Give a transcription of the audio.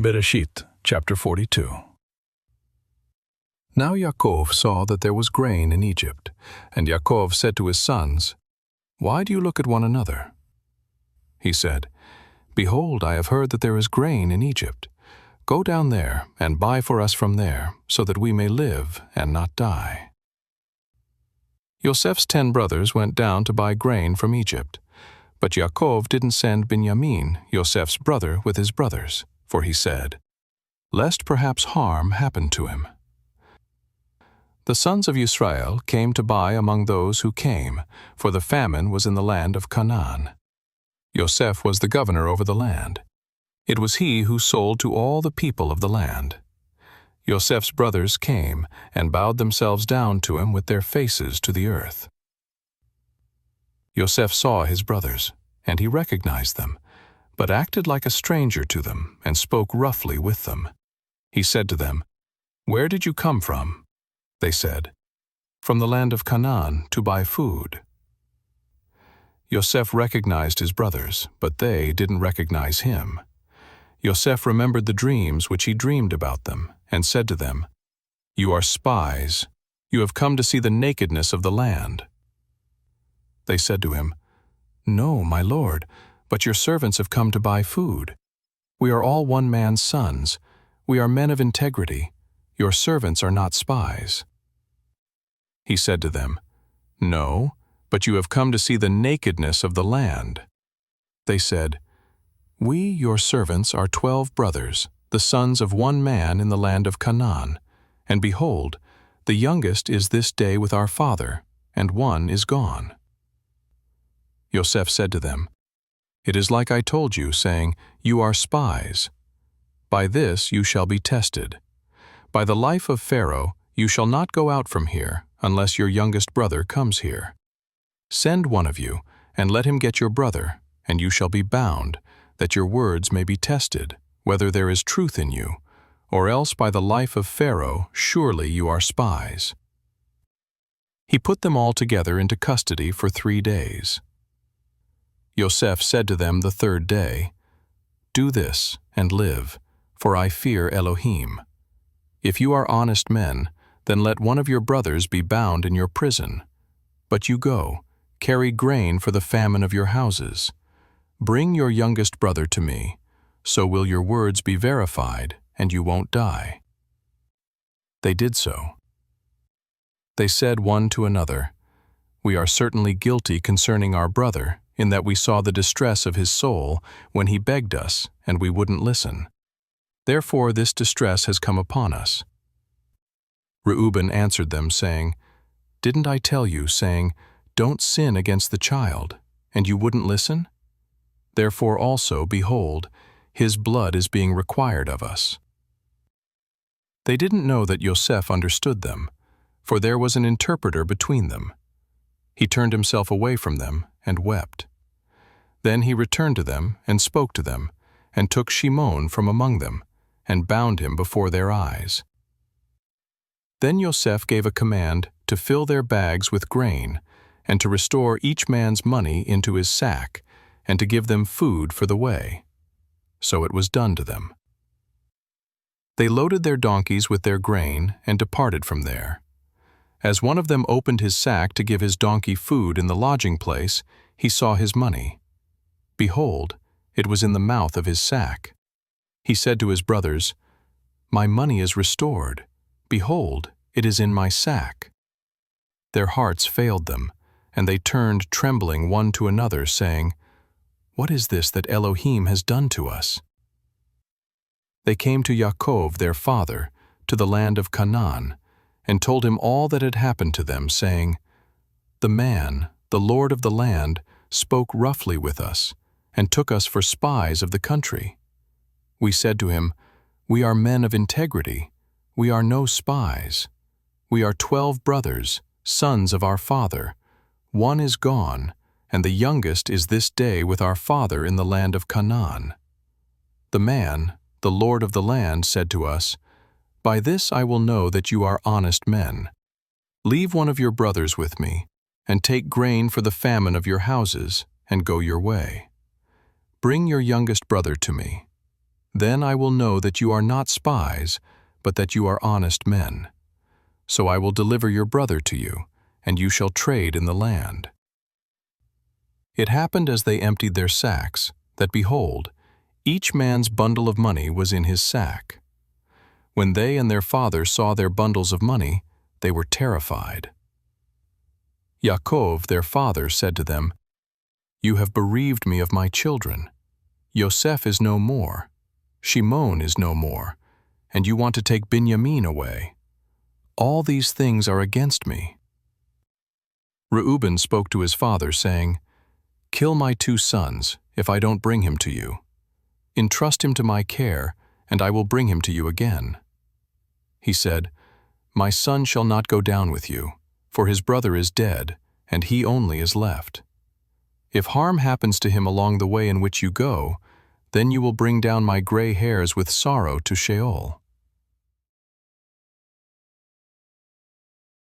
Bereshit, chapter 42. Now Yaakov saw that there was grain in Egypt, and Yaakov said to his sons, "Why do you look at one another?" He said, "Behold, I have heard that there is grain in Egypt. Go down there and buy for us from there, so that we may live and not die." Yosef's 10 brothers went down to buy grain from Egypt, but Yaakov didn't send Binyamin, Yosef's brother, with his brothers. For he said, "Lest perhaps harm happen to him." The sons of Israel came to buy among those who came, for the famine was in the land of Canaan. Yosef was the governor over the land. It was he who sold to all the people of the land. Yosef's brothers came and bowed themselves down to him with their faces to the earth. Yosef saw his brothers, and he recognized them, but acted like a stranger to them and spoke roughly with them. He said to them, "Where did you come from?" They said, "From the land of Canaan to buy food." Yosef recognized his brothers, but they didn't recognize him. Yosef remembered the dreams which he dreamed about them, and said to them, "You are spies. You have come to see the nakedness of the land." They said to him, "No, my lord, but your servants have come to buy food. We are all one man's sons. We are men of integrity. Your servants are not spies." He said to them, "No, but you have come to see the nakedness of the land." They said, "We, your servants, are 12 brothers, the sons of one man in the land of Canaan, and behold, the youngest is this day with our father, and one is gone." Yosef said to them, "It is like I told you, saying, 'You are spies.' By this you shall be tested. By the life of Pharaoh, you shall not go out from here, unless your youngest brother comes here. Send one of you, and let him get your brother, and you shall be bound, that your words may be tested, whether there is truth in you, or else by the life of Pharaoh, surely you are spies." He put them all together into custody for 3 days. Yosef said to them the 3rd day, "Do this and live, for I fear Elohim. If you are honest men, then let one of your brothers be bound in your prison. But you go, carry grain for the famine of your houses. Bring your youngest brother to me, so will your words be verified, and you won't die." They did so. They said one to another, "We are certainly guilty concerning our brother, in that we saw the distress of his soul when he begged us, and we wouldn't listen. Therefore this distress has come upon us." Reuben answered them, saying, "Didn't I tell you, saying, 'Don't sin against the child,' and you wouldn't listen? Therefore also, behold, his blood is being required of us." They didn't know that Yosef understood them, for there was an interpreter between them. He turned himself away from them and wept. Then he returned to them and spoke to them, and took Shimon from among them, and bound him before their eyes. Then Yosef gave a command to fill their bags with grain, and to restore each man's money into his sack, and to give them food for the way. So it was done to them. They loaded their donkeys with their grain and departed from there. As one of them opened his sack to give his donkey food in the lodging place, he saw his money. Behold, it was in the mouth of his sack. He said to his brothers, "My money is restored. Behold, it is in my sack." Their hearts failed them, and they turned trembling one to another, saying, "What is this that Elohim has done to us?" They came to Yaakov their father, to the land of Canaan, and told him all that had happened to them, saying, "The man, the lord of the land, spoke roughly with us, and took us for spies of the country. We said to him, 'We are men of integrity. We are no spies. We are 12 brothers, sons of our father. One is gone, and the youngest is this day with our father in the land of Canaan.' The man, the lord of the land, said to us, 'By this I will know that you are honest men. Leave one of your brothers with me, and take grain for the famine of your houses, and go your way. Bring your youngest brother to me.' Then I will know that you are not spies, but that you are honest men. So I will deliver your brother to you, and you shall trade in the land." It happened as they emptied their sacks, that behold, each man's bundle of money was in his sack. When they and their father saw their bundles of money, they were terrified. Yaakov, their father, said to them, "You have bereaved me of my children. Yosef is no more, Shimon is no more, and you want to take Binyamin away. All these things are against me." Reuben spoke to his father, saying, "Kill my 2 sons, if I don't bring him to you. Entrust him to my care, and I will bring him to you again." He said, "My son shall not go down with you, for his brother is dead, and he only is left. If harm happens to him along the way in which you go, then you will bring down my gray hairs with sorrow to Sheol."